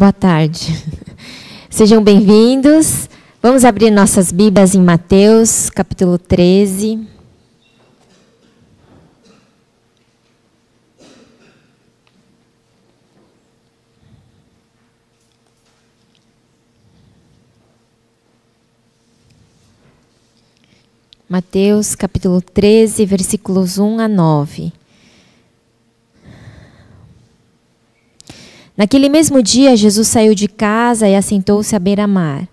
Boa tarde. Sejam bem-vindos. Vamos abrir nossas Bíblias em Mateus, capítulo 13. Mateus, capítulo 13, versículos 1 a 9. Naquele mesmo dia, Jesus saiu de casa e assentou-se à beira-mar.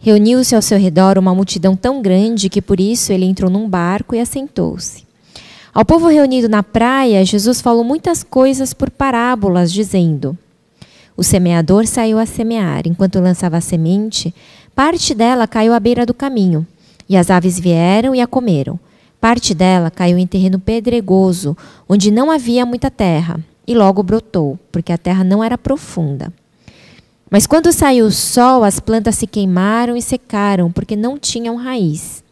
Reuniu-se ao seu redor uma multidão tão grande que, por isso, ele entrou num barco e assentou-se. Ao povo reunido na praia, Jesus falou muitas coisas por parábolas, dizendo: O semeador saiu a semear. Enquanto lançava a semente, parte dela caiu à beira do caminho, e as aves vieram e a comeram. Parte dela caiu em terreno pedregoso, onde não havia muita terra, e logo brotou, porque a terra não era profunda. Mas quando saiu o sol, as plantas se queimaram e secaram, porque não tinham raiz.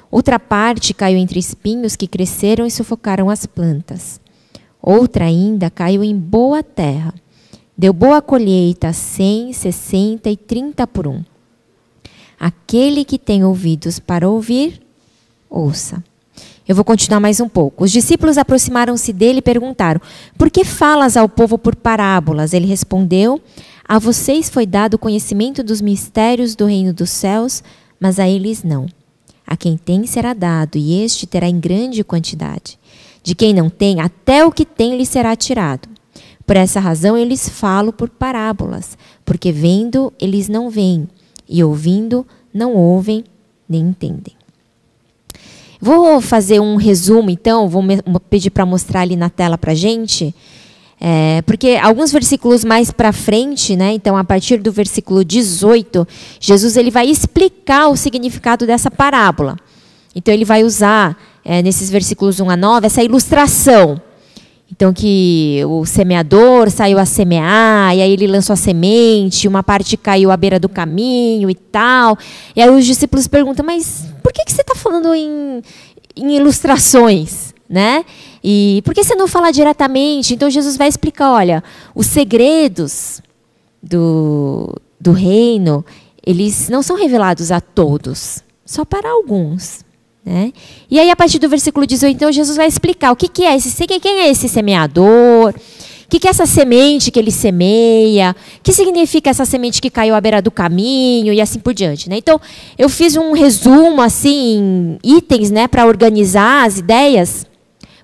Outra parte caiu entre espinhos que cresceram e sufocaram as plantas. Outra ainda caiu em boa terra. Deu boa colheita, 100, 60 e 30 por um. Aquele que tem ouvidos para ouvir, ouça. Eu vou continuar mais um pouco. Os discípulos aproximaram-se dele e perguntaram: Por que falas ao povo por parábolas? Ele respondeu: A vocês foi dado o conhecimento dos mistérios do reino dos céus, mas a eles não. A quem tem será dado, e este terá em grande quantidade. De quem não tem, até o que tem lhe será tirado. Por essa razão eu lhes falo por parábolas, porque vendo eles não veem, e ouvindo não ouvem nem entendem. Vou fazer um resumo, então, vou pedir para mostrar ali na tela para a gente, porque alguns versículos mais para frente, né, então a partir do versículo 18, Jesus ele vai explicar o significado dessa parábola. Então ele vai usar, nesses versículos 1 a 9, essa ilustração. Então que o semeador saiu a semear, e aí ele lançou a semente, uma parte caiu à beira do caminho e tal. E aí os discípulos perguntam: mas por que você está falando em ilustrações, né? E por que você não fala diretamente? Então Jesus vai explicar: olha, os segredos do reino, eles não são revelados a todos, só para alguns. Né? E aí, a partir do versículo 18, então, Jesus vai explicar o que é esse, quem é esse semeador, o que é essa semente que ele semeia, o que significa essa semente que caiu à beira do caminho e assim por diante. Né? Então, eu fiz um resumo, assim, em itens, né, para organizar as ideias.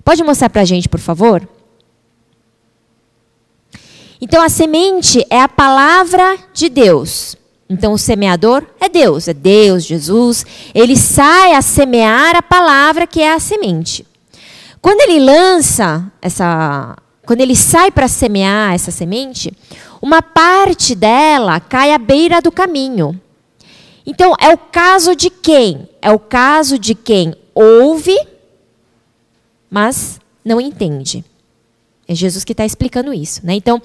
Pode mostrar para a gente, por favor? Então, a semente é a palavra de Deus. Então, o semeador é Deus, Jesus. Ele sai a semear a palavra que é a semente. Quando ele quando ele sai para semear essa semente, uma parte dela cai à beira do caminho. Então, é o caso de quem? É o caso de quem ouve, mas não entende. É Jesus que está explicando isso. Né? Então,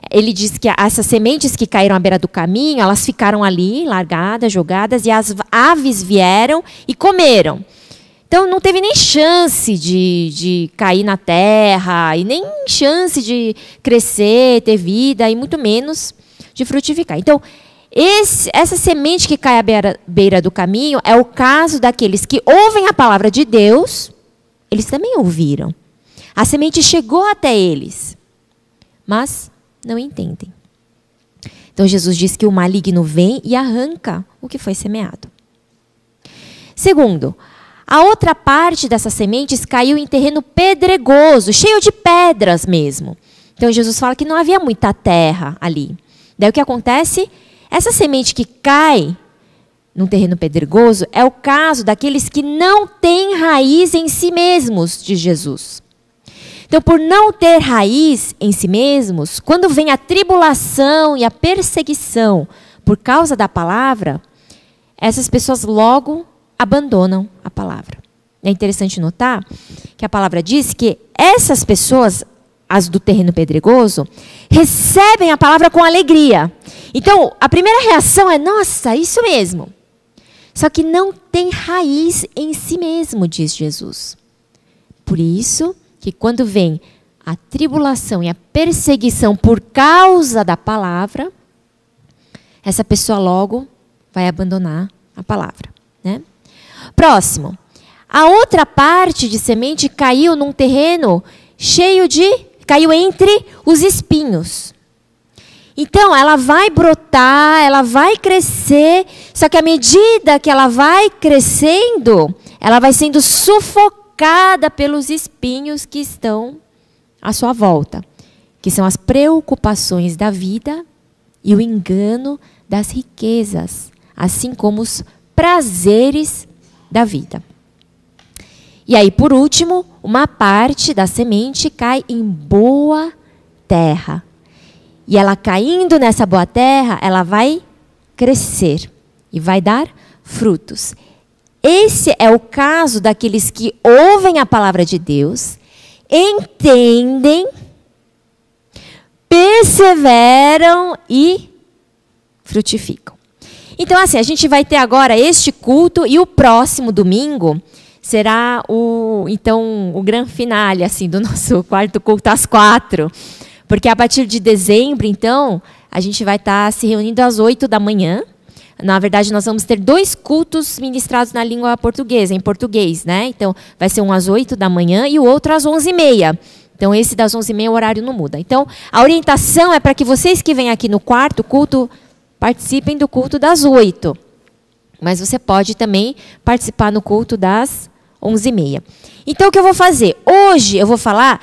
ele diz que essas sementes que caíram à beira do caminho, elas ficaram ali, largadas, jogadas, e as aves vieram e comeram. Então, não teve nem chance de cair na terra, e nem chance de crescer, ter vida, e muito menos de frutificar. Então, essa semente que cai à beira do caminho é o caso daqueles que ouvem a palavra de Deus, eles também ouviram. A semente chegou até eles, mas não entendem. Então, Jesus diz que o maligno vem e arranca o que foi semeado. Segundo, a outra parte dessas sementes caiu em terreno pedregoso, cheio de pedras mesmo. Então, Jesus fala que não havia muita terra ali. Daí o que acontece? Essa semente que cai num terreno pedregoso é o caso daqueles que não têm raiz em si mesmos, diz Jesus. Então, por não ter raiz em si mesmos, quando vem a tribulação e a perseguição por causa da palavra, essas pessoas logo abandonam a palavra. É interessante notar que a palavra diz que essas pessoas, as do terreno pedregoso, recebem a palavra com alegria. Então, a primeira reação é: nossa, isso mesmo. Só que não tem raiz em si mesmo, diz Jesus. Por isso que quando vem a tribulação e a perseguição por causa da palavra, essa pessoa logo vai abandonar a palavra, né? Próximo. A outra parte de semente caiu num terreno caiu entre os espinhos. Então, ela vai brotar, ela vai crescer, só que à medida que ela vai crescendo, ela vai sendo sufocada pelos espinhos que estão à sua volta, que são as preocupações da vida e o engano das riquezas, assim como os prazeres da vida. E aí, por último, uma parte da semente cai em boa terra. E ela caindo nessa boa terra, ela vai crescer e vai dar frutos. Esse é o caso daqueles que ouvem a palavra de Deus, entendem, perseveram e frutificam. Então, assim, a gente vai ter agora este culto e o próximo domingo será o grande finale assim, do nosso quarto culto às 4. Porque a partir de dezembro, então, a gente vai estar se reunindo às 8 da manhã. Na verdade, nós vamos ter 2 cultos ministrados na língua portuguesa, em português, né? Então, vai ser um às 8 da manhã e o outro às 11h30. Então, esse das 11h30, o horário não muda. Então, a orientação é para que vocês que vêm aqui no quarto culto participem do culto das 8. Mas você pode também participar no culto das 11h30. Então, o que eu vou fazer? Hoje eu vou falar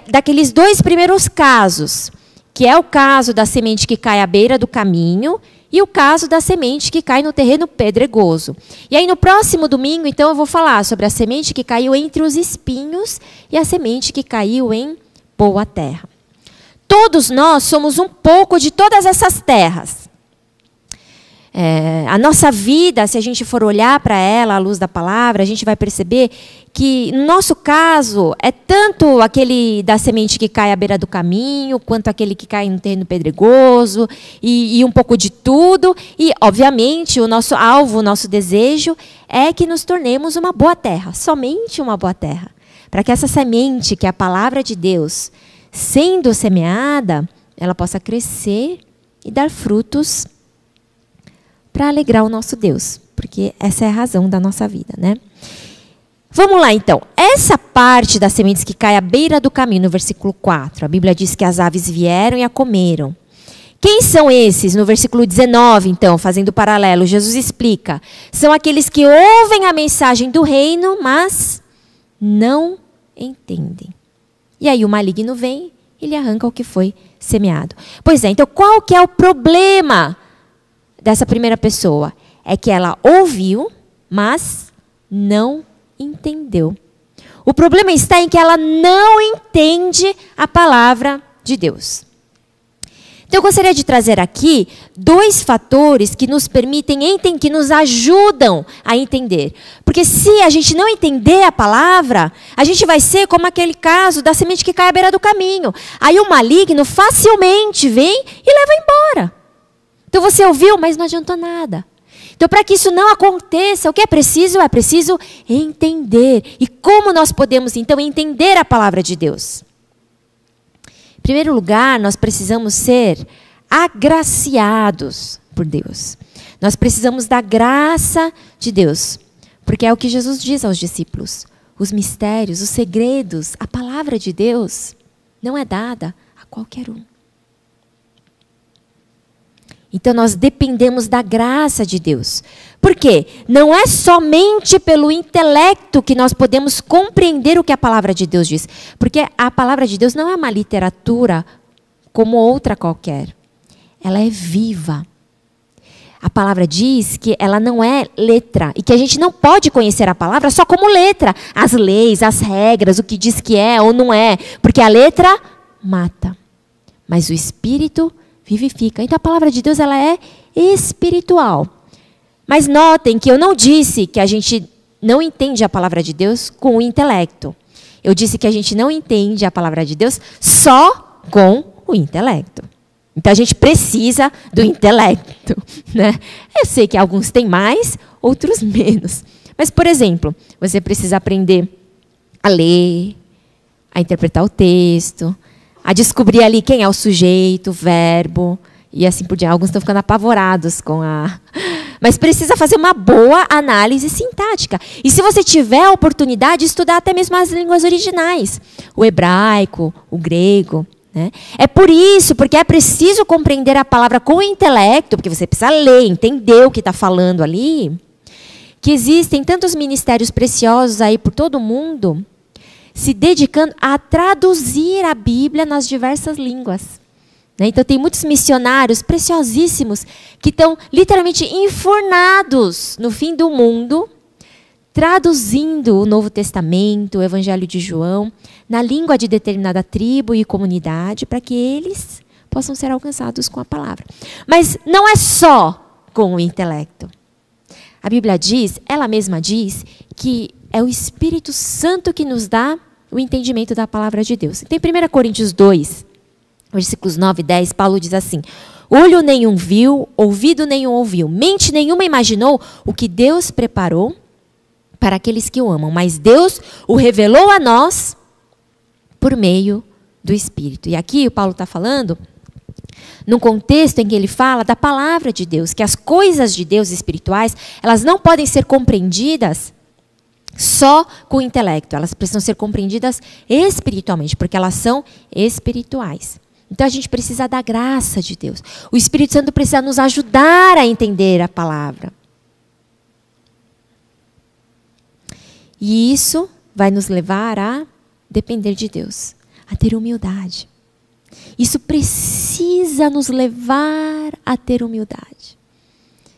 daqueles 2 primeiros casos, que é o caso da semente que cai à beira do caminho e o caso da semente que cai no terreno pedregoso. E aí, no próximo domingo, então, eu vou falar sobre a semente que caiu entre os espinhos e a semente que caiu em boa terra. Todos nós somos um pouco de todas essas terras. A nossa vida, se a gente for olhar para ela à luz da palavra, a gente vai perceber que, no nosso caso, é tanto aquele da semente que cai à beira do caminho, quanto aquele que cai no terreno pedregoso, e um pouco de tudo. E, obviamente, o nosso alvo, o nosso desejo é que nos tornemos uma boa terra, somente uma boa terra. Para que essa semente, que é a palavra de Deus, sendo semeada, ela possa crescer e dar frutos para alegrar o nosso Deus, porque essa é a razão da nossa vida, né? Vamos lá, então. Essa parte das sementes que cai à beira do caminho, no versículo 4, a Bíblia diz que as aves vieram e a comeram. Quem são esses? No versículo 19, então, fazendo paralelo, Jesus explica. São aqueles que ouvem a mensagem do reino, mas não entendem. E aí o maligno vem e lhe arranca o que foi semeado. Pois é, então qual que é o problema dessa primeira pessoa? É que ela ouviu, mas não entendeu. O problema está em que ela não entende a palavra de Deus. Então, eu gostaria de trazer aqui 2 fatores que nos permitem entender, que nos ajudam a entender. Porque se a gente não entender a palavra, a gente vai ser como aquele caso da semente que cai à beira do caminho. Aí o maligno facilmente vem e leva embora. Então você ouviu, mas não adiantou nada. Então, para que isso não aconteça, o que é preciso? É preciso entender. E como nós podemos, então, entender a palavra de Deus? Em primeiro lugar, nós precisamos ser agraciados por Deus. Nós precisamos da graça de Deus. Porque é o que Jesus diz aos discípulos. Os mistérios, os segredos, a palavra de Deus não é dada a qualquer um. Então, nós dependemos da graça de Deus. Por quê? Não é somente pelo intelecto que nós podemos compreender o que a palavra de Deus diz. Porque a palavra de Deus não é uma literatura como outra qualquer. Ela é viva. A palavra diz que ela não é letra. E que a gente não pode conhecer a palavra só como letra. As leis, as regras, o que diz que é ou não é. Porque a letra mata. Mas o Espírito vivifica. Então a palavra de Deus, ela é espiritual. Mas notem que eu não disse que a gente não entende a palavra de Deus com o intelecto. Eu disse que a gente não entende a palavra de Deus só com o intelecto. Então a gente precisa do intelecto, né? Eu sei que alguns têm mais, outros menos. Mas, por exemplo, você precisa aprender a ler, a interpretar o texto, a descobrir ali quem é o sujeito, o verbo, E assim por diante. Alguns estão ficando apavorados com a... Mas precisa fazer uma boa análise sintática. E se você tiver a oportunidade de estudar até mesmo as línguas originais, o hebraico, o grego, né? É por isso, porque é preciso compreender a palavra com o intelecto, porque você precisa ler, entender o que está falando ali, que existem tantos ministérios preciosos aí por todo o mundo, se dedicando a traduzir a Bíblia nas diversas línguas. Então, tem muitos missionários preciosíssimos que estão literalmente enfurnados no fim do mundo, traduzindo o Novo Testamento, o Evangelho de João, na língua de determinada tribo e comunidade, para que eles possam ser alcançados com a palavra. Mas não é só com o intelecto. A Bíblia diz, ela mesma diz, que é o Espírito Santo que nos dá o entendimento da palavra de Deus. Então, em 1 Coríntios 2, versículos 9 e 10, Paulo diz assim: olho nenhum viu, ouvido nenhum ouviu, mente nenhuma imaginou o que Deus preparou para aqueles que o amam. Mas Deus o revelou a nós por meio do Espírito. E aqui o Paulo está falando, num contexto em que ele fala da palavra de Deus, que as coisas de Deus espirituais, elas não podem ser compreendidas só com o intelecto. Elas precisam ser compreendidas espiritualmente, porque elas são espirituais. Então, a gente precisa da graça de Deus. O Espírito Santo precisa nos ajudar a entender a palavra. E isso vai nos levar a depender de Deus, a ter humildade. Isso precisa nos levar a ter humildade.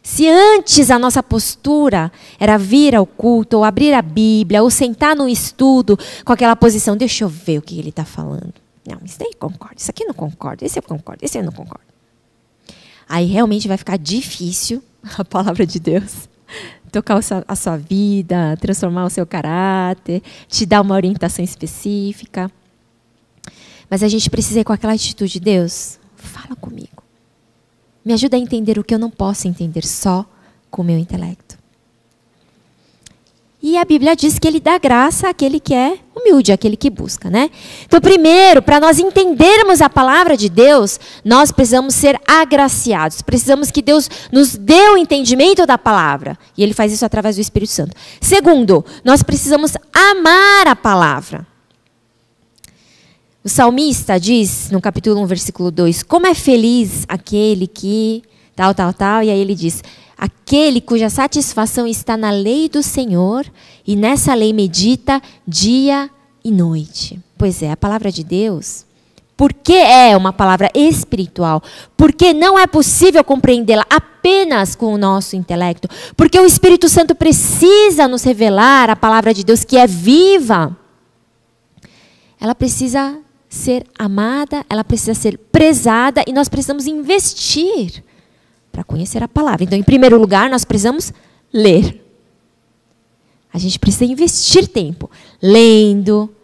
Se antes a nossa postura era vir ao culto, ou abrir a Bíblia, ou sentar no estudo com aquela posição, deixa eu ver o que ele está falando. Não, isso daí concordo, isso aqui não concordo, esse eu concordo, esse eu não concordo. Aí realmente vai ficar difícil a palavra de Deus tocar a sua vida, transformar o seu caráter, te dar uma orientação específica. Mas a gente precisa ir com aquela atitude: Deus, fala comigo. Me ajuda a entender o que eu não posso entender só com o meu intelecto. E a Bíblia diz que ele dá graça àquele que é humilde, àquele que busca, né? Então, primeiro, para nós entendermos a palavra de Deus, nós precisamos ser agraciados. Precisamos que Deus nos dê o entendimento da palavra. E ele faz isso através do Espírito Santo. Segundo, nós precisamos amar a palavra. O salmista diz, no capítulo 1, versículo 2, como é feliz aquele que... tal, e aí ele diz... aquele cuja satisfação está na lei do Senhor, e nessa lei medita dia e noite. Pois é, a palavra de Deus, porque é uma palavra espiritual, porque não é possível compreendê-la apenas com o nosso intelecto, porque o Espírito Santo precisa nos revelar a palavra de Deus, que é viva. Ela precisa ser amada, ela precisa ser prezada, e nós precisamos investir para conhecer a palavra. Então, em primeiro lugar, nós precisamos ler. A gente precisa investir tempo lendo,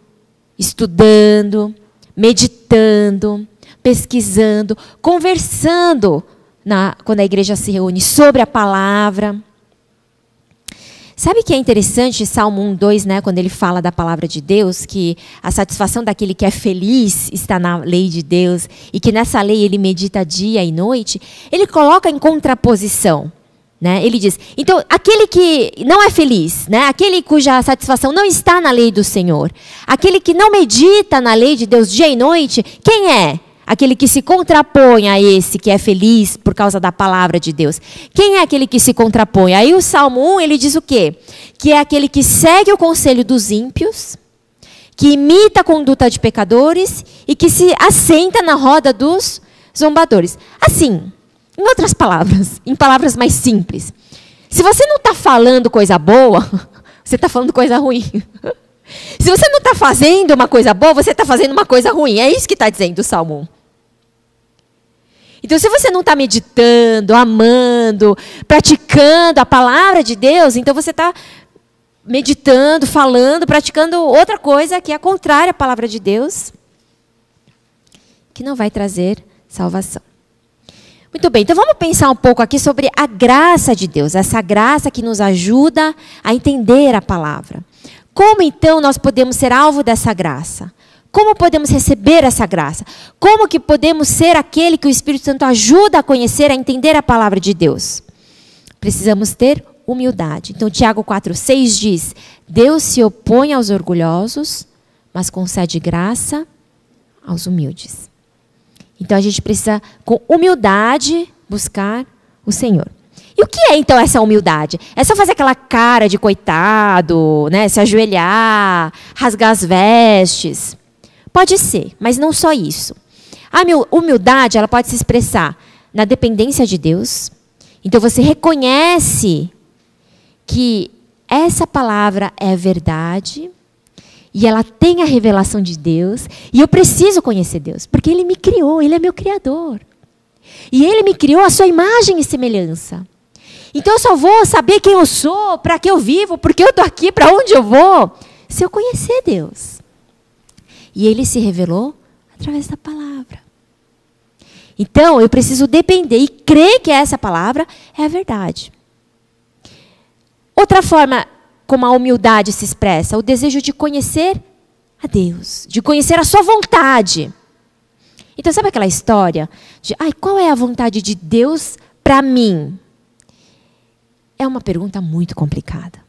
estudando, meditando, pesquisando, conversando quando a igreja se reúne sobre a palavra. Sabe que é interessante, Salmo 1:2, né, quando ele fala da palavra de Deus, que a satisfação daquele que é feliz está na lei de Deus, e que nessa lei ele medita dia e noite, ele coloca em contraposição, né? Ele diz, então, aquele que não é feliz, né, aquele cuja satisfação não está na lei do Senhor, aquele que não medita na lei de Deus dia e noite, quem é? Aquele que se contrapõe a esse que é feliz por causa da palavra de Deus. Quem é aquele que se contrapõe? Aí o Salmo 1, ele diz o quê? Que é aquele que segue o conselho dos ímpios, que imita a conduta de pecadores e que se assenta na roda dos zombadores. Assim, em outras palavras, em palavras mais simples, se você não está falando coisa boa, você está falando coisa ruim. Se você não está fazendo uma coisa boa, você está fazendo uma coisa ruim. É isso que está dizendo o Salmo 1. Então, se você não está meditando, amando, praticando a palavra de Deus, então você está meditando, falando, praticando outra coisa que é contrária à palavra de Deus, que não vai trazer salvação. Muito bem, então vamos pensar um pouco aqui sobre a graça de Deus, essa graça que nos ajuda a entender a palavra. Como então nós podemos ser alvo dessa graça? Como podemos receber essa graça? Como que podemos ser aquele que o Espírito Santo ajuda a conhecer, a entender a palavra de Deus? Precisamos ter humildade. Então, Tiago 4,6 diz: Deus se opõe aos orgulhosos, mas concede graça aos humildes. Então, a gente precisa, com humildade, buscar o Senhor. E o que é, então, essa humildade? É só fazer aquela cara de coitado, né? Se ajoelhar, rasgar as vestes? Pode ser, mas não só isso. A humildade, ela pode se expressar na dependência de Deus. Então, você reconhece que essa palavra é verdade e ela tem a revelação de Deus, e eu preciso conhecer Deus, porque Ele me criou, Ele é meu Criador. E Ele me criou a sua imagem e semelhança. Então eu só vou saber quem eu sou, para que eu vivo, porque eu estou aqui, para onde eu vou, se eu conhecer Deus. E Ele se revelou através da palavra. Então eu preciso depender e crer que essa palavra é a verdade. Outra forma como a humildade se expressa, o desejo de conhecer a Deus, de conhecer a sua vontade. Então, sabe aquela história de, qual é a vontade de Deus para mim? É uma pergunta muito complicada.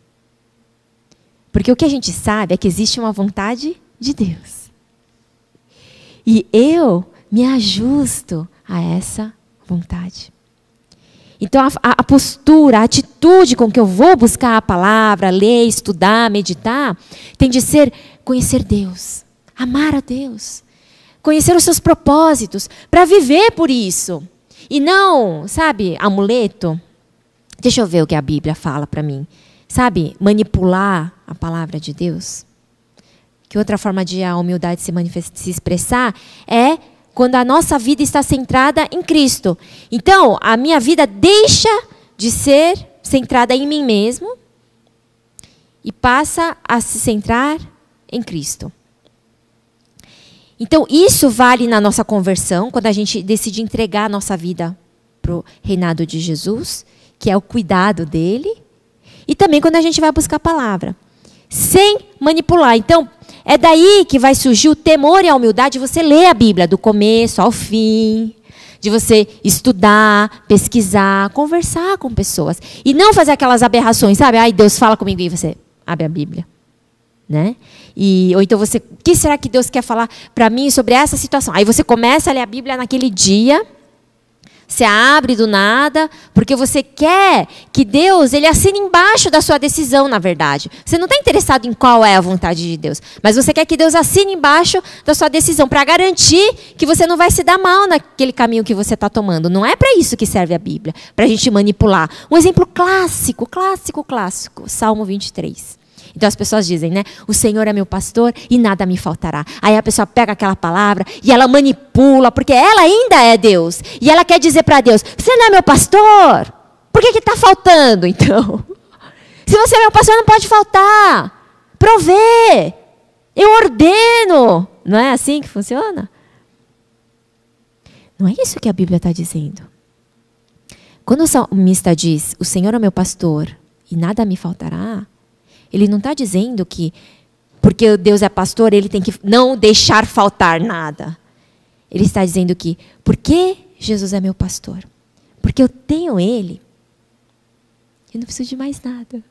Porque o que a gente sabe é que existe uma vontade de Deus. E eu me ajusto a essa vontade. Então, a postura, a atitude com que eu vou buscar a palavra, ler, estudar, meditar, tem de ser conhecer Deus, amar a Deus, conhecer os seus propósitos, para viver por isso. E não, sabe, amuleto. Deixa eu ver o que a Bíblia fala para mim. Sabe, manipular a palavra de Deus. Que outra forma de a humildade se expressar é quando a nossa vida está centrada em Cristo. Então, a minha vida deixa de ser centrada em mim mesmo e passa a se centrar em Cristo. Então, isso vale na nossa conversão, quando a gente decide entregar a nossa vida para o reinado de Jesus, que é o cuidado dele, e também quando a gente vai buscar a palavra, sem manipular. Então, é daí que vai surgir o temor e a humildade de você ler a Bíblia do começo ao fim, de você estudar, pesquisar, conversar com pessoas. E não fazer aquelas aberrações, sabe? Deus fala comigo e você abre a Bíblia. Né? Ou então você, o que será que Deus quer falar para mim sobre essa situação? Aí você começa a ler a Bíblia naquele dia, você abre do nada, porque você quer que Deus ele assine embaixo da sua decisão, na verdade. Você não está interessado em qual é a vontade de Deus, mas você quer que Deus assine embaixo da sua decisão, para garantir que você não vai se dar mal naquele caminho que você está tomando. Não é para isso que serve a Bíblia, para a gente manipular. Um exemplo clássico, Salmo 23. Então as pessoas dizem, né? O Senhor é meu pastor e nada me faltará. Aí a pessoa pega aquela palavra e ela manipula, porque ela ainda é Deus. E ela quer dizer para Deus, você não é meu pastor? Por que está faltando, então? Se você é meu pastor, não pode faltar. Provê. Eu ordeno. Não é assim que funciona? Não é isso que a Bíblia está dizendo. Quando o salmista diz, o Senhor é meu pastor e nada me faltará, ele não está dizendo que, porque Deus é pastor, ele tem que não deixar faltar nada. Ele está dizendo que, porque Jesus é meu pastor, porque eu tenho Ele, eu não preciso de mais nada.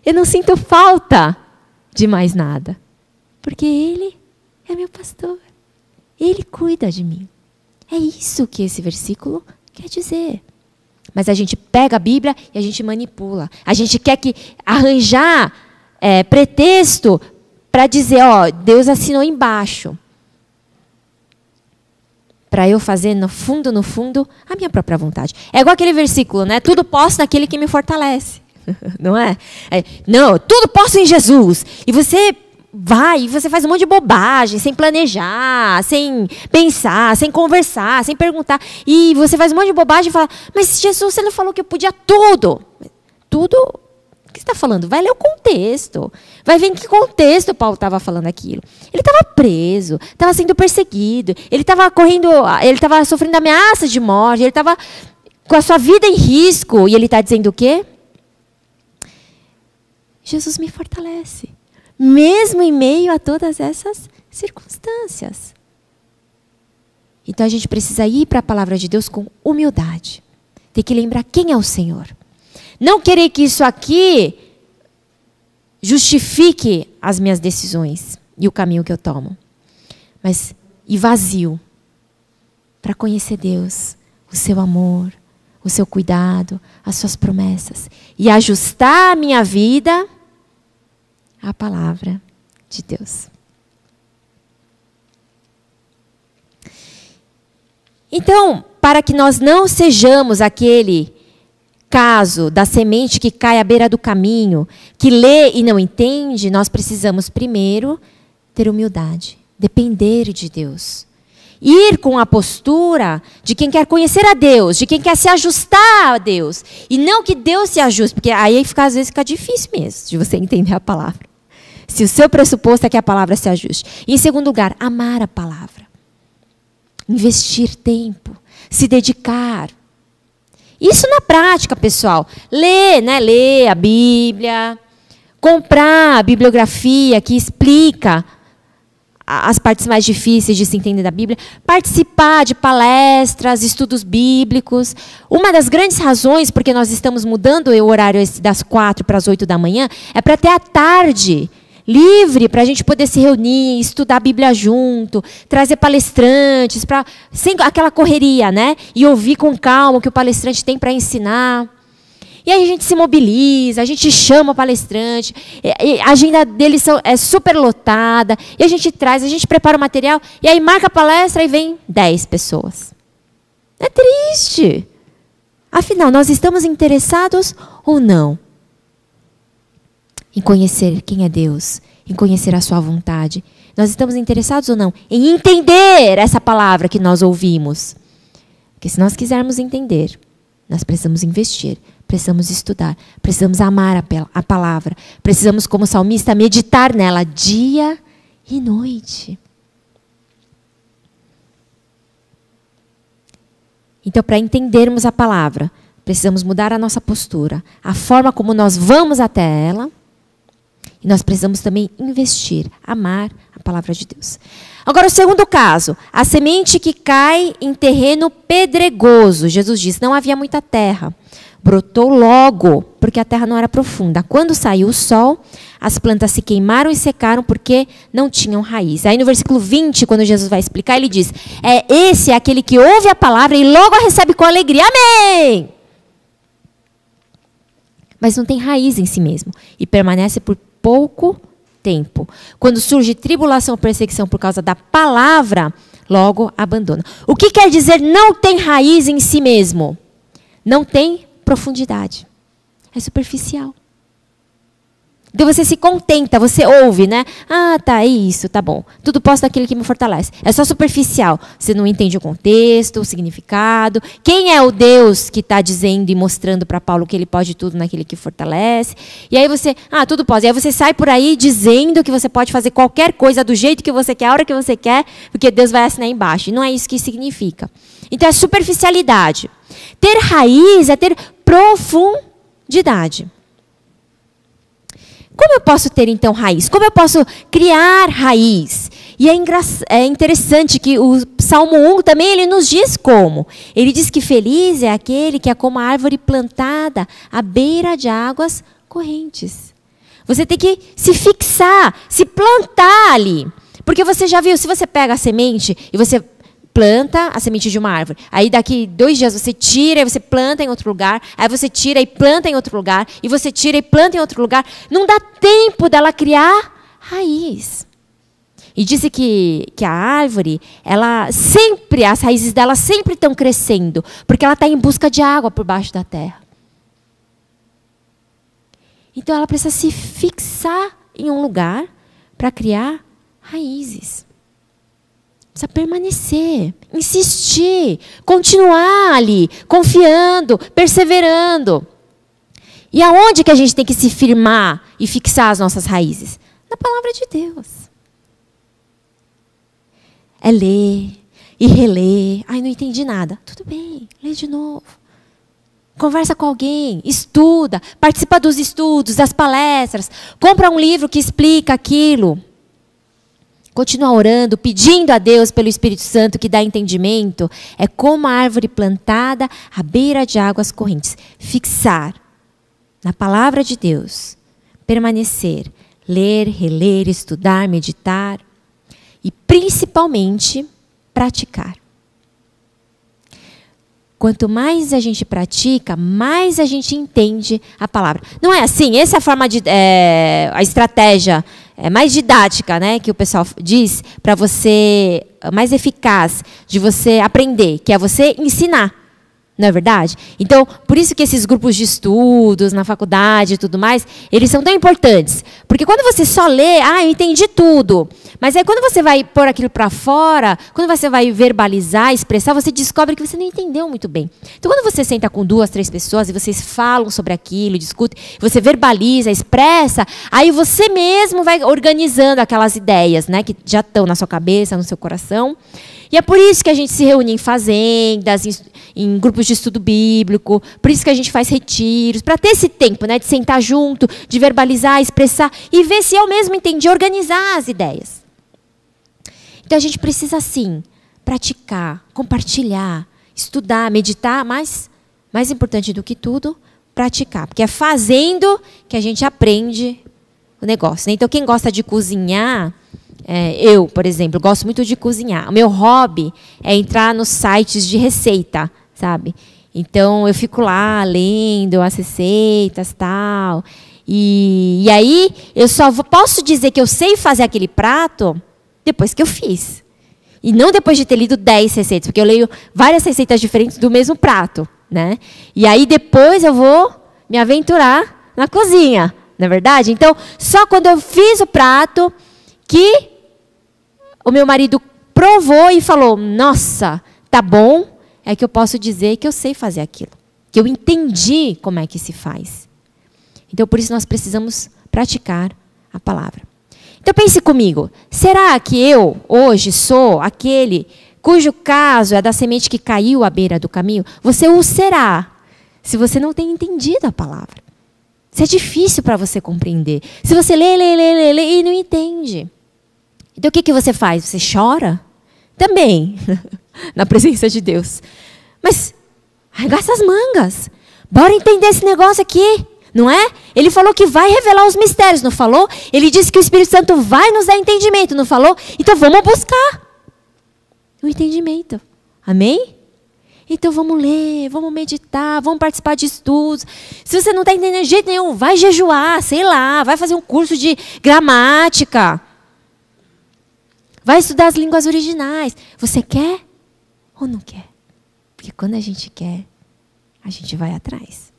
Eu não sinto falta de mais nada, porque Ele é meu pastor. Ele cuida de mim. É isso que esse versículo quer dizer. Mas a gente pega a Bíblia e a gente manipula. A gente quer arranjar pretexto para dizer, Deus assinou embaixo. Para eu fazer no fundo, a minha própria vontade. É igual aquele versículo, né? Tudo posso naquele que me fortalece. Não é? Não, tudo posso em Jesus. E você você faz um monte de bobagem, sem planejar, sem pensar, sem conversar, sem perguntar. E você faz um monte de bobagem e fala, mas Jesus, você não falou que eu podia tudo. Tudo? O que você está falando? Vai ler o contexto. Vai ver em que contexto Paulo estava falando aquilo. Ele estava preso, estava sendo perseguido, ele estava sofrendo ameaças de morte, ele estava com a sua vida em risco. E ele está dizendo o quê? Jesus me fortalece. Mesmo em meio a todas essas Circunstâncias. Então a gente precisa ir para a palavra de Deus com humildade. Tem que lembrar quem é o Senhor. Não querer que isso aqui justifique as minhas decisões e o caminho que eu tomo. Mas ir vazio para conhecer Deus, o seu amor, o seu cuidado, as suas promessas. E ajustar a minha vida à palavra de Deus. Então, para que nós não sejamos aquele caso da semente que cai à beira do caminho, que lê e não entende, nós precisamos primeiro ter humildade, depender de Deus. Ir com a postura de quem quer conhecer a Deus, de quem quer se ajustar a Deus. E não que Deus se ajuste, porque aí às vezes fica difícil mesmo de você entender a palavra. Se o seu pressuposto é que a palavra se ajuste. E em segundo lugar, amar a palavra. Investir tempo, se dedicar. Isso na prática, pessoal. Ler a Bíblia, comprar a bibliografia que explica as partes mais difíceis de se entender da Bíblia, participar de palestras, estudos bíblicos. Uma das grandes razões porque nós estamos mudando o horário das 4 para as 8 da manhã é para ter a tarde livre, para a gente poder se reunir, estudar a Bíblia junto, trazer palestrantes, sem aquela correria, né? E ouvir com calma o que o palestrante tem para ensinar. E aí a gente se mobiliza, a gente chama o palestrante, a agenda deles é super lotada, e a gente prepara o material, e aí marca a palestra e vem 10 pessoas. É triste. Afinal, nós estamos interessados ou não em conhecer quem é Deus, em conhecer a sua vontade? Nós estamos interessados ou não em entender essa palavra que nós ouvimos? Porque se nós quisermos entender, nós precisamos investir, precisamos estudar, precisamos amar a palavra, precisamos, como salmista, meditar nela dia e noite. Então, para entendermos a palavra, precisamos mudar a nossa postura, a forma como nós vamos até ela. E nós precisamos também investir, amar a palavra de Deus. Agora, o segundo caso, a semente que cai em terreno pedregoso. Jesus diz, não havia muita terra. Brotou logo, porque a terra não era profunda. Quando saiu o sol, as plantas se queimaram e secaram porque não tinham raiz. Aí no versículo 20, quando Jesus vai explicar, ele diz, esse é aquele que ouve a palavra e logo a recebe com alegria. Amém! Mas não tem raiz em si mesmo e permanece por pouco tempo. Quando surge tribulação ou perseguição por causa da palavra, logo abandona. O que quer dizer não tem raiz em si mesmo? Não tem profundidade. É superficial. Então você se contenta, você ouve, né? Ah, tá, é isso, tá bom. Tudo posso daquele que me fortalece. É só superficial. Você não entende o contexto, o significado. Quem é o Deus que está dizendo e mostrando para Paulo que ele pode tudo naquele que fortalece? E aí você, tudo pode. E aí você sai por aí dizendo que você pode fazer qualquer coisa do jeito que você quer, a hora que você quer, porque Deus vai assinar embaixo. E não é isso que significa. Então é superficialidade. Ter raiz é ter profundidade. Como eu posso ter, então, raiz? Como eu posso criar raiz? E é interessante que o Salmo 1 também ele nos diz como. Ele diz que feliz é aquele que é como a árvore plantada à beira de águas correntes. Você tem que se fixar, se plantar ali. Porque você já viu, se você pega a semente e você planta a semente de uma árvore. Aí daqui 2 dias você tira e você planta em outro lugar. Aí você tira e planta em outro lugar. E você tira e planta em outro lugar. Não dá tempo dela criar raiz. E disse que a árvore, as raízes dela sempre estão crescendo. Porque ela está em busca de água por baixo da terra. Então ela precisa se fixar em um lugar para criar raízes. Precisa permanecer, insistir, continuar ali, confiando, perseverando. E aonde que a gente tem que se firmar e fixar as nossas raízes? Na palavra de Deus. É ler e reler. Ai, não entendi nada. Tudo bem, lê de novo. Conversa com alguém, estuda, participa dos estudos, das palestras. Compra um livro que explica aquilo. continuar orando, pedindo a Deus pelo Espírito Santo que dá entendimento, é como a árvore plantada à beira de águas correntes. Fixar na palavra de Deus, permanecer, ler, reler, estudar, meditar e principalmente praticar. Quanto mais a gente pratica, mais a gente entende a palavra. Não é assim? Essa é a forma de a estratégia mais didática, né, que o pessoal diz para você, mais eficaz de você aprender, que é você ensinar. Não é verdade? Então, por isso que esses grupos de estudos na faculdade e tudo mais, eles são tão importantes. Porque quando você só lê, eu entendi tudo. Mas aí quando você vai pôr aquilo para fora, quando você vai verbalizar, expressar, você descobre que você não entendeu muito bem. Então, quando você senta com 2, 3 pessoas e vocês falam sobre aquilo, discutem, você verbaliza, expressa, aí você mesmo vai organizando aquelas ideias, né, que já estão na sua cabeça, no seu coração. E é por isso que a gente se reúne em fazendas, em grupos de estudo bíblico, por isso que a gente faz retiros, para ter esse tempo, né, de sentar junto, de verbalizar, expressar e ver se eu mesmo entendi, organizar as ideias. Então a gente precisa, sim, praticar, compartilhar, estudar, meditar, mas, mais importante do que tudo, praticar. Porque é fazendo que a gente aprende o negócio, né? Então quem gosta de cozinhar... eu, por exemplo, gosto muito de cozinhar. O meu hobby é entrar nos sites de receita, sabe? Então, eu fico lá lendo as receitas e tal. E aí, eu só posso dizer que eu sei fazer aquele prato depois que eu fiz. E não depois de ter lido 10 receitas, porque eu leio várias receitas diferentes do mesmo prato, né? E aí, depois eu vou me aventurar na cozinha, não é verdade? Então, só quando eu fiz o prato que o meu marido provou e falou, nossa, tá bom, é que eu posso dizer que eu sei fazer aquilo. Que eu entendi como é que se faz. Então, por isso, nós precisamos praticar a palavra. Então, pense comigo. Será que eu, hoje, sou aquele cujo caso é da semente que caiu à beira do caminho? Você o será, se você não tem entendido a palavra. Isso é difícil para você compreender. Se você lê e não entende. Então, o que você faz? Você chora? Também, na presença de Deus. Mas, arregaça as mangas. Bora entender esse negócio aqui, não é? Ele falou que vai revelar os mistérios, não falou? Ele disse que o Espírito Santo vai nos dar entendimento, não falou? Então, vamos buscar o entendimento. Amém? Então, vamos ler, vamos meditar, vamos participar de estudos. Se você não está entendendo de jeito nenhum, vai jejuar, sei lá, vai fazer um curso de gramática. Vai estudar as línguas originais. Você quer ou não quer? Porque quando a gente quer, a gente vai atrás.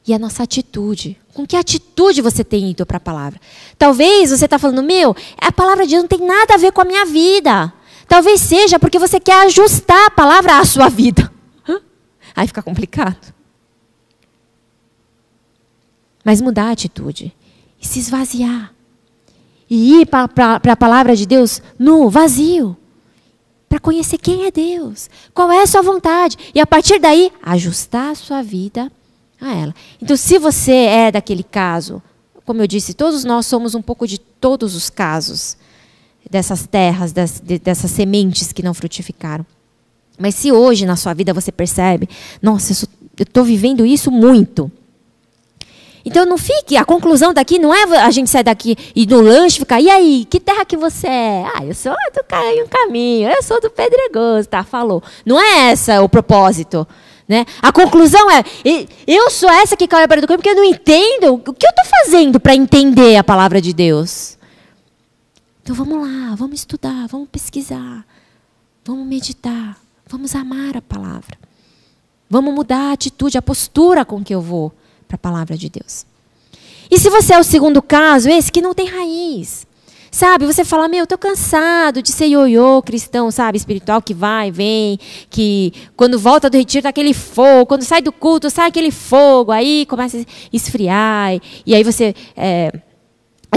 E a nossa atitude. Com que atitude você tem ido para a palavra? Talvez você está falando, a palavra de Deus não tem nada a ver com a minha vida. Talvez seja porque você quer ajustar a palavra à sua vida. Aí fica complicado. Mas mudar a atitude. E se esvaziar. E ir para a palavra de Deus no vazio. Para conhecer quem é Deus. Qual é a sua vontade. E a partir daí, ajustar a sua vida a ela. Então, se você é daquele caso, como eu disse, todos nós somos um pouco de todos os casos. Dessas terras, dessas sementes que não frutificaram. Mas se hoje na sua vida você percebe, nossa, eu estou vivendo isso muito. Então não fique, a conclusão daqui não é a gente sair daqui e no lanche ficar, e aí, que terra que você é? Eu sou do Caminho, eu sou do Pedregoso, tá, falou. Não é esse o propósito. Né? A conclusão é, eu sou essa que caiu à beira do caminho porque eu não entendo o que eu estou fazendo para entender a palavra de Deus. Então vamos lá, vamos estudar, vamos pesquisar, vamos meditar, vamos amar a palavra. Vamos mudar a atitude, a postura com que eu vou para a palavra de Deus. E se você é o segundo caso, esse que não tem raiz, sabe? Você fala, estou cansado de ser ioiô cristão, sabe? Espiritual que vai, vem, que quando volta do retiro está aquele fogo, quando sai do culto sai aquele fogo, aí começa a esfriar, e aí você... é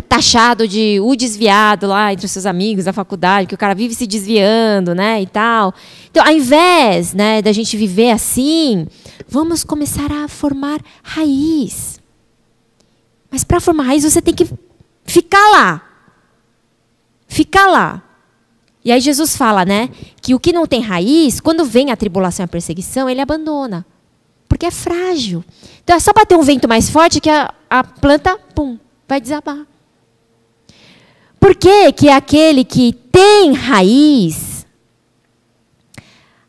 taxado de o desviado lá entre os seus amigos da faculdade, que o cara vive se desviando, né, e tal. Então, ao invés, né, da gente viver assim, vamos começar a formar raiz. Mas para formar raiz, você tem que ficar lá. ficar lá. E aí Jesus fala, né, que o que não tem raiz, quando vem a tribulação e a perseguição, ele abandona. Porque é frágil. Então é só bater um vento mais forte que a planta, pum, vai desabar. Por que aquele que tem raiz,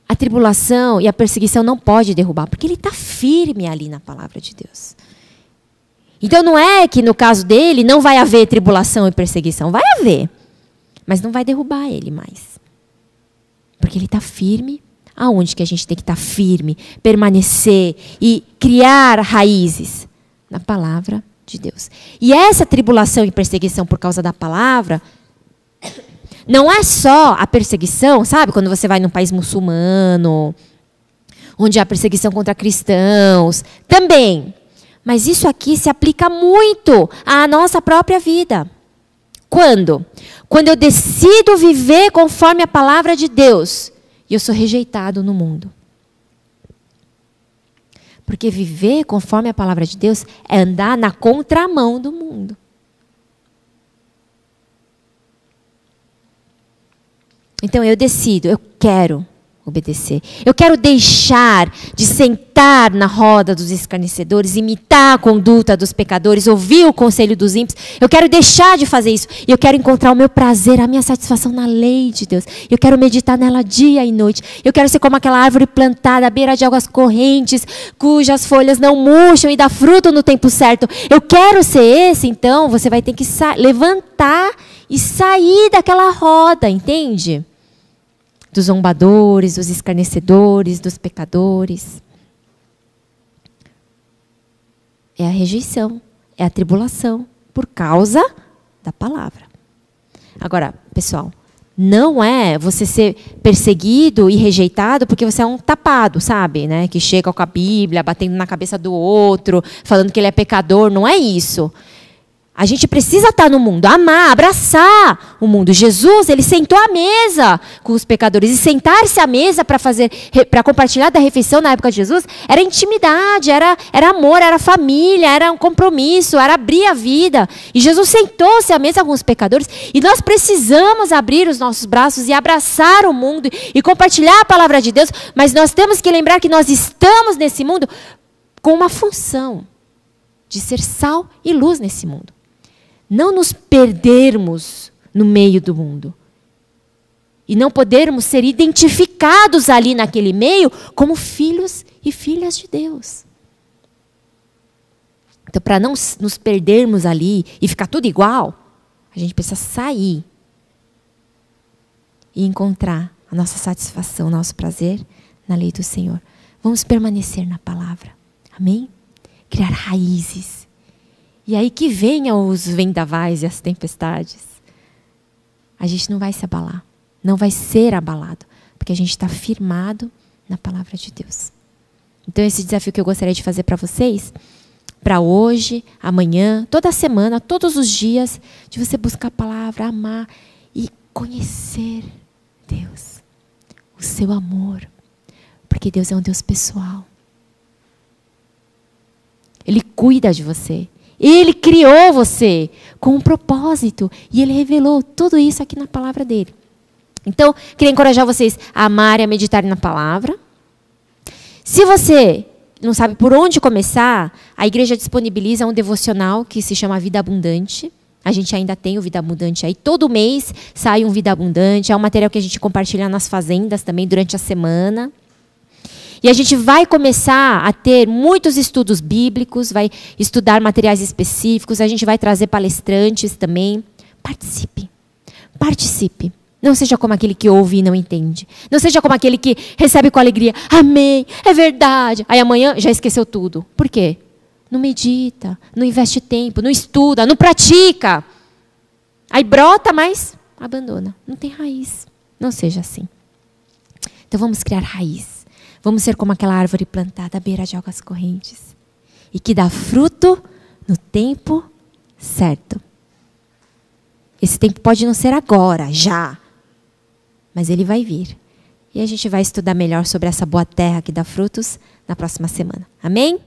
a tribulação e a perseguição não pode derrubar? Porque ele está firme ali na palavra de Deus. Então não é que no caso dele não vai haver tribulação e perseguição. Vai haver. Mas não vai derrubar ele mais. Porque ele está firme. Aonde que a gente tem que estar firme, permanecer e criar raízes? Na palavra de Deus. E essa tribulação e perseguição por causa da palavra, não é só a perseguição, sabe? Quando você vai num país muçulmano, onde há perseguição contra cristãos, também. Mas isso aqui se aplica muito à nossa própria vida. Quando? Quando eu decido viver conforme a palavra de Deus, e eu sou rejeitado no mundo. Porque viver conforme a palavra de Deus é andar na contramão do mundo. Então eu decido, eu quero obedecer. Eu quero deixar de sentar na roda dos escarnecedores, imitar a conduta dos pecadores, ouvir o conselho dos ímpios. Eu quero deixar de fazer isso. E eu quero encontrar o meu prazer, a minha satisfação na lei de Deus. Eu quero meditar nela dia e noite. Eu quero ser como aquela árvore plantada à beira de águas correntes, cujas folhas não murcham e dá fruto no tempo certo. Eu quero ser esse, então você vai ter que levantar e sair daquela roda, entende? Dos zombadores, dos escarnecedores, dos pecadores. É a rejeição, é a tribulação, por causa da palavra. Agora, pessoal, não é você ser perseguido e rejeitado porque você é um tapado, sabe? Né? Que chega com a Bíblia, batendo na cabeça do outro, falando que ele é pecador. Não é isso. A gente precisa estar no mundo, amar, abraçar o mundo. Jesus, ele sentou à mesa com os pecadores. E sentar-se à mesa para compartilhar da refeição na época de Jesus, era intimidade, era amor, era família, era um compromisso, era abrir a vida. E Jesus sentou-se à mesa com os pecadores. E nós precisamos abrir os nossos braços e abraçar o mundo e compartilhar a palavra de Deus. Mas nós temos que lembrar que nós estamos nesse mundo com uma função de ser sal e luz nesse mundo. Não nos perdermos no meio do mundo. E não podermos ser identificados ali naquele meio como filhos e filhas de Deus. Então, para não nos perdermos ali e ficar tudo igual, a gente precisa sair e encontrar a nossa satisfação, o nosso prazer na lei do Senhor. Vamos permanecer na palavra. Amém? Criar raízes. E aí que venham os vendavais e as tempestades. A gente não vai se abalar. Não vai ser abalado. Porque a gente está firmado na palavra de Deus. Então esse desafio que eu gostaria de fazer para vocês, para hoje, amanhã, toda semana, todos os dias, de você buscar a palavra, amar e conhecer Deus. O seu amor. Porque Deus é um Deus pessoal. Ele cuida de você. Ele criou você com um propósito. E Ele revelou tudo isso aqui na palavra dEle. Então, queria encorajar vocês a amarem, a meditarem na palavra. Se você não sabe por onde começar, a igreja disponibiliza um devocional que se chama Vida Abundante. A gente ainda tem o Vida Abundante aí. Todo mês sai um Vida Abundante. É um material que a gente compartilha nas fazendas também durante a semana. E a gente vai começar a ter muitos estudos bíblicos, vai estudar materiais específicos, a gente vai trazer palestrantes também. Participe. Participe. Não seja como aquele que ouve e não entende. Não seja como aquele que recebe com alegria. Amém, é verdade. Aí amanhã já esqueceu tudo. Por quê? Não medita, não investe tempo, não estuda, não pratica. Aí brota, mas abandona. Não tem raiz. Não seja assim. Então vamos criar raiz. Vamos ser como aquela árvore plantada à beira de águas correntes. E que dá fruto no tempo certo. Esse tempo pode não ser agora, já. Mas ele vai vir. E a gente vai estudar melhor sobre essa boa terra que dá frutos na próxima semana. Amém?